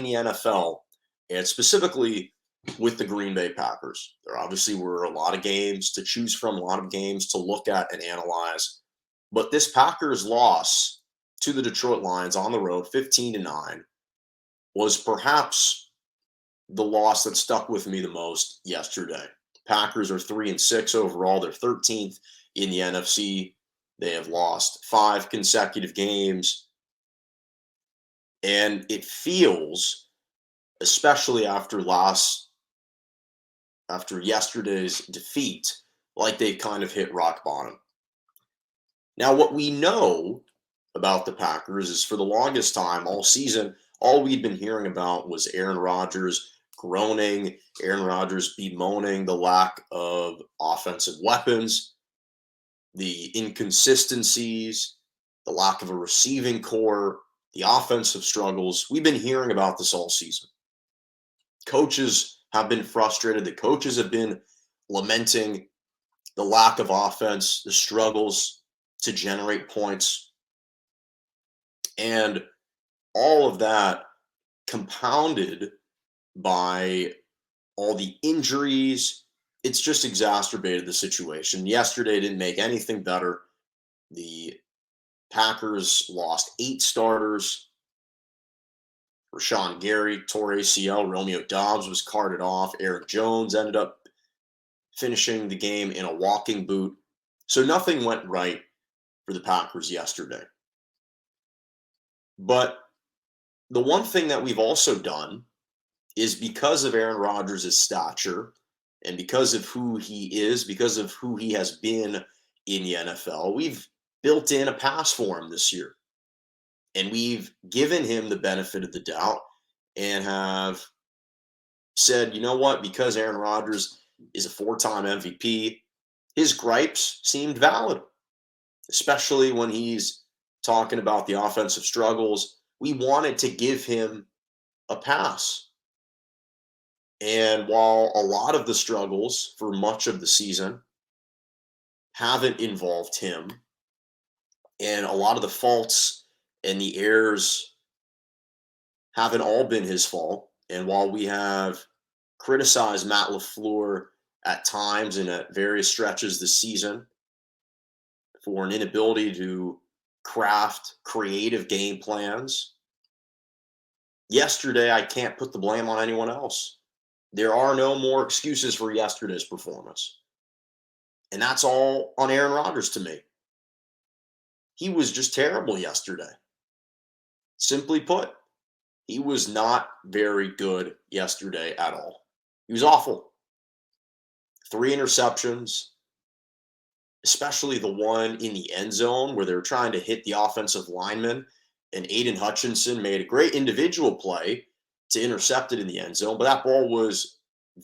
the NFL, and specifically with the Green Bay Packers. There obviously were a lot of games to choose from, a lot of games to look at and analyze. But this Packers loss to the Detroit Lions on the road, 15-9, was perhaps the loss that stuck with me the most yesterday. Packers are 3-6 overall. They're 13th in the NFC. They have lost 5 consecutive games. And it feels, especially after yesterday's defeat, like they've kind of hit rock bottom. Now, what we know about the Packers is for the longest time, all season, all we'd been hearing about was Aaron Rodgers groaning, Aaron Rodgers bemoaning the lack of offensive weapons, the inconsistencies, the lack of a receiving core, the offensive struggles. We've been hearing about this all season. Coaches have been frustrated. The coaches have been lamenting the lack of offense, the struggles to generate points. And all of that compounded by all the injuries, it's just exacerbated the situation. Yesterday didn't make anything better. The Packers lost 8 starters. Rashawn Gary tore ACL. Romeo Doubs was carted off. Eric Jones ended up finishing the game in a walking boot. So nothing went right for the Packers yesterday. But the one thing that we've also done is because of Aaron Rodgers' stature and because of who he is, because of who he has been in the NFL, we've built in a pass for him this year. And we've given him the benefit of the doubt and have said, you know what, because Aaron Rodgers is a 4-time MVP, his gripes seemed valid, especially when he's talking about the offensive struggles. We wanted to give him a pass. And while a lot of the struggles for much of the season haven't involved him, and a lot of the faults and the errors haven't all been his fault, and while we have criticized Matt LaFleur at times and at various stretches this season for an inability to craft creative game plans, yesterday I can't put the blame on anyone else. There are no more excuses for yesterday's performance. And that's all on Aaron Rodgers to me. He was just terrible yesterday. Simply put, he was not very good yesterday at all. He was awful. 3 interceptions, especially the one in the end zone where they were trying to hit the offensive lineman, and Aiden Hutchinson made a great individual play to intercept it in the end zone, but that ball was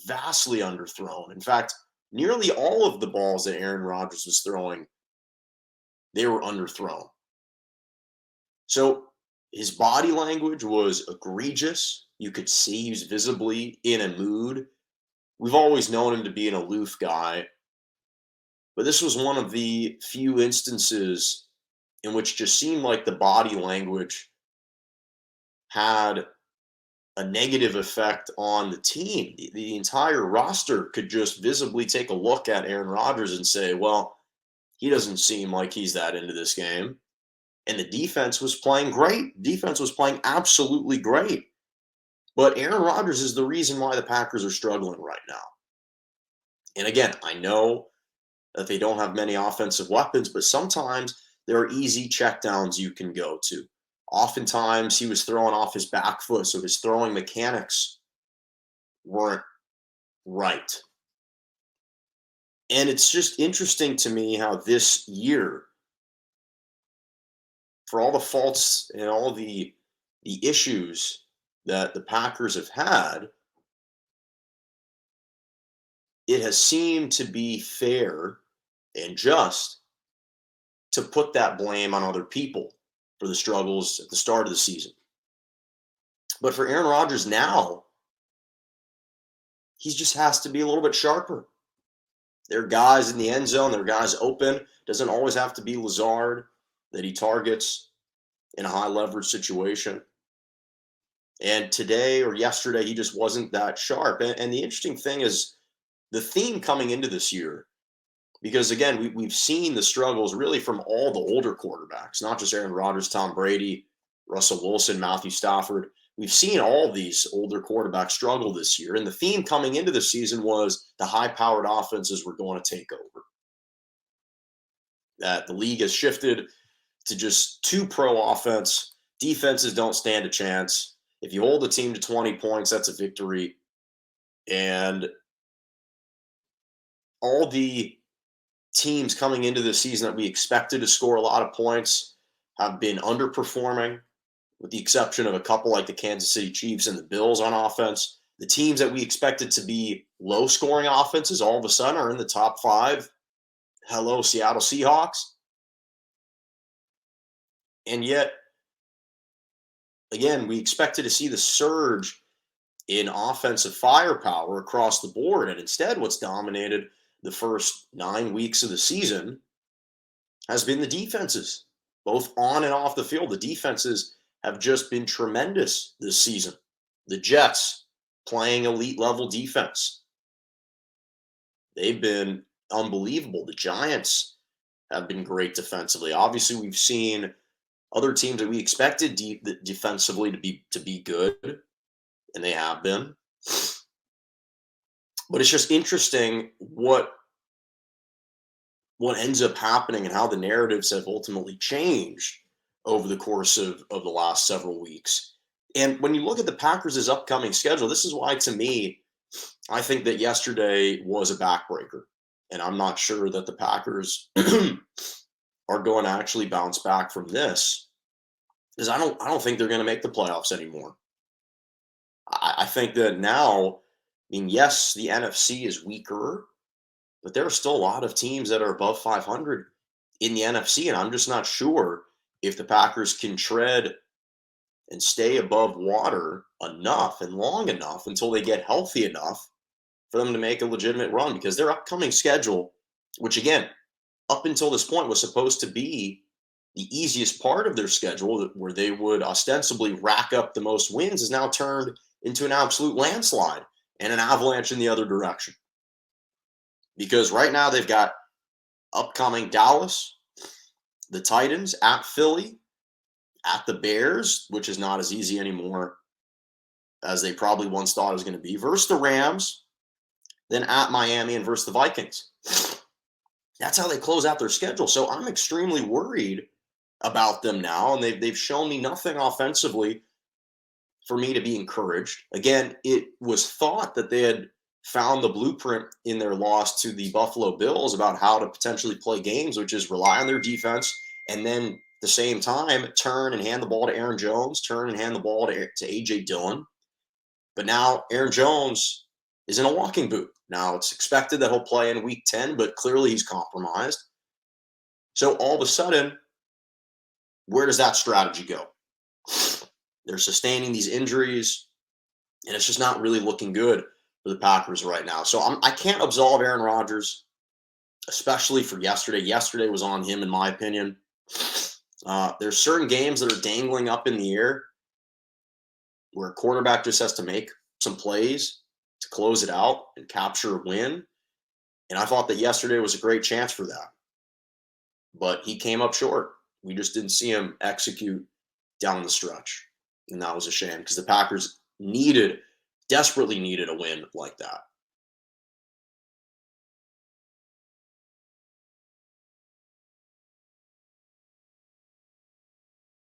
vastly underthrown. In fact, nearly all of the balls that Aaron Rodgers was throwing, they were underthrown. So his body language was egregious. You could see he was visibly in a mood. We've always known him to be an aloof guy, but this was one of the few instances in which just seemed like the body language had a negative effect on the team. The entire roster could just visibly take a look at Aaron Rodgers and say, well, he doesn't seem like he's that into this game. And the defense was playing great. Defense was playing absolutely great. But Aaron Rodgers is the reason why the Packers are struggling right now. And again, I know that they don't have many offensive weapons, but sometimes there are easy checkdowns you can go to. Oftentimes, he was throwing off his back foot, so his throwing mechanics weren't right. And it's just interesting to me how this year, for all the faults and all the issues that the Packers have had, it has seemed to be fair and just to put that blame on other people for the struggles at the start of the season. But for Aaron Rodgers now, he just has to be a little bit sharper. There are guys in the end zone, there are guys open. Doesn't always have to be Lazard that he targets in a high leverage situation. And today or yesterday, he just wasn't that sharp. And the interesting thing is the theme coming into this year, because again, we've seen the struggles really from all the older quarterbacks, not just Aaron Rodgers, Tom Brady, Russell Wilson, Matthew Stafford. We've seen all these older quarterbacks struggle this year. And the theme coming into the season was the high powered offenses were going to take over. That the league has shifted to just two pro offense. Defenses don't stand a chance. If you hold the team to 20 points, that's a victory. And all the teams coming into the season that we expected to score a lot of points have been underperforming, with the exception of a couple like the Kansas City Chiefs and the Bills on offense. The teams that we expected to be low scoring offenses all of a sudden are in the top five. Hello, Seattle Seahawks. And yet, again, we expected to see the surge in offensive firepower across the board. And instead, what's dominated the first 9 weeks of the season has been the defenses, both on and off the field. The defenses have just been tremendous this season. The Jets playing elite level defense. They've been unbelievable. The Giants have been great defensively. Obviously, we've seen other teams that we expected defensively to be good, and they have been. But it's just interesting what ends up happening and how the narratives have ultimately changed over the course of the last several weeks. And when you look at the Packers' upcoming schedule, this is why, to me, I think that yesterday was a backbreaker. And I'm not sure that the Packers are going to actually bounce back from this, because I don't think they're going to make the playoffs anymore. I think that now, I mean, yes, the NFC is weaker, but there are still a lot of teams that are above 500 in the NFC, and I'm just not sure if the Packers can tread and stay above water enough and long enough until they get healthy enough for them to make a legitimate run, because their upcoming schedule, which again, up until this point was supposed to be the easiest part of their schedule, where they would ostensibly rack up the most wins, is now turned into an absolute landslide and an avalanche in the other direction. Because right now they've got upcoming Dallas, the Titans, at Philly, at the Bears, which is not as easy anymore as they probably once thought it was going to be, versus the Rams, then at Miami, and versus the Vikings. That's how they close out their schedule. So I'm extremely worried about them now, and they've shown me nothing offensively for me to be encouraged. Again, it was thought that they had found the blueprint in their loss to the Buffalo Bills about how to potentially play games, which is rely on their defense and then at the same time turn and hand the ball to Aaron Jones, turn and hand the ball to A.J. Dillon. But now Aaron Jones is in a walking boot. Now it's expected that he'll play in week 10, but clearly he's compromised. So all of a sudden, where does that strategy go? They're sustaining these injuries, and it's just not really looking good for the Packers right now. So I can't absolve Aaron Rodgers, especially for yesterday. Yesterday was on him, in my opinion. There's certain games that are dangling up in the air where a quarterback just has to make some plays to close it out and capture a win. And I thought that yesterday was a great chance for that. But he came up short. We just didn't see him execute down the stretch. And that was a shame, because the Packers desperately needed a win like that.